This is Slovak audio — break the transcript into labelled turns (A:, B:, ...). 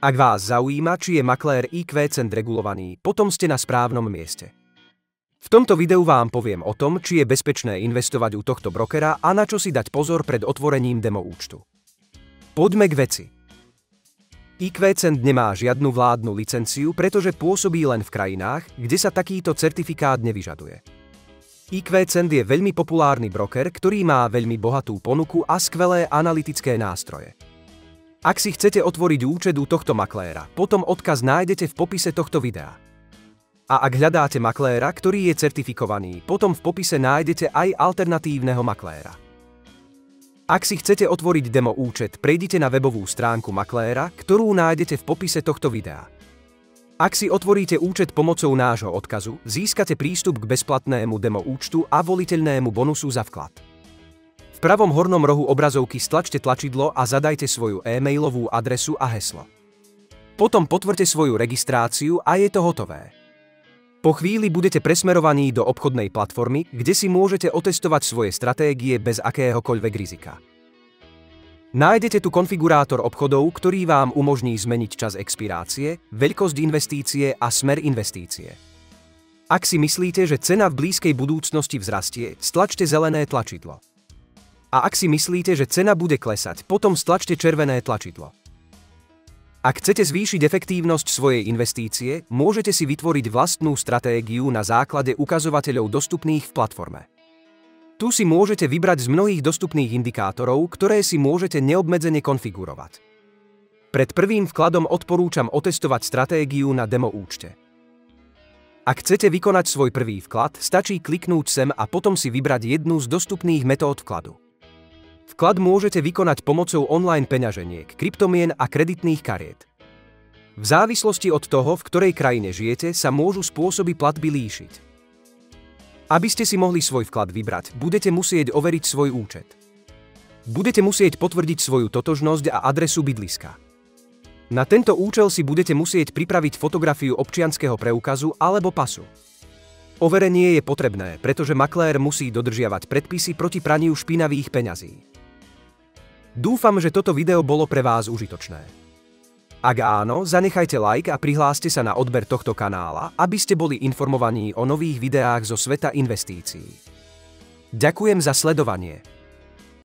A: Ak vás zaujíma, či je maklér IQ Cent regulovaný, potom ste na správnom mieste. V tomto videu vám poviem o tom, či je bezpečné investovať u tohto brokera a na čo si dať pozor pred otvorením demo účtu. Poďme k veci. IQ Cent nemá žiadnu vládnu licenciu, pretože pôsobí len v krajinách, kde sa takýto certifikát nevyžaduje. IQ Cent je veľmi populárny broker, ktorý má veľmi bohatú ponuku a skvelé analytické nástroje. Ak si chcete otvoriť účet u tohto makléra, potom odkaz nájdete v popise tohto videa. A ak hľadáte makléra, ktorý je certifikovaný, potom v popise nájdete aj alternatívneho makléra. Ak si chcete otvoriť demo účet, prejdite na webovú stránku makléra, ktorú nájdete v popise tohto videa. Ak si otvoríte účet pomocou nášho odkazu, získate prístup k bezplatnému demo účtu a voliteľnému bonusu za vklad. V pravom hornom rohu obrazovky stlačte tlačidlo a zadajte svoju e-mailovú adresu a heslo. Potom potvrďte svoju registráciu a je to hotové. Po chvíli budete presmerovaní do obchodnej platformy, kde si môžete otestovať svoje stratégie bez akéhokoľvek rizika. Nájdete tu konfigurátor obchodov, ktorý vám umožní zmeniť čas expirácie, veľkosť investície a smer investície. Ak si myslíte, že cena v blízkej budúcnosti vzrastie, stlačte zelené tlačidlo. A ak si myslíte, že cena bude klesať, potom stlačte červené tlačidlo. Ak chcete zvýšiť efektívnosť svojej investície, môžete si vytvoriť vlastnú stratégiu na základe ukazovateľov dostupných v platforme. Tu si môžete vybrať z mnohých dostupných indikátorov, ktoré si môžete neobmedzene konfigurovať. Pred prvým vkladom odporúčam otestovať stratégiu na demo účte. Ak chcete vykonať svoj prvý vklad, stačí kliknúť sem a potom si vybrať jednu z dostupných metód vkladu. Vklad môžete vykonať pomocou online peňaženiek, kryptomien a kreditných kariet. V závislosti od toho, v ktorej krajine žijete, sa môžu spôsoby platby líšiť. Aby ste si mohli svoj vklad vybrať, budete musieť overiť svoj účet. Budete musieť potvrdiť svoju totožnosť a adresu bydliska. Na tento účel si budete musieť pripraviť fotografiu občianskeho preukazu alebo pasu. Overenie je potrebné, pretože maklér musí dodržiavať predpisy proti praniu špinavých peňazí. Dúfam, že toto video bolo pre vás užitočné. Ak áno, zanechajte like a prihláste sa na odber tohto kanála, aby ste boli informovaní o nových videách zo sveta investícií. Ďakujem za sledovanie.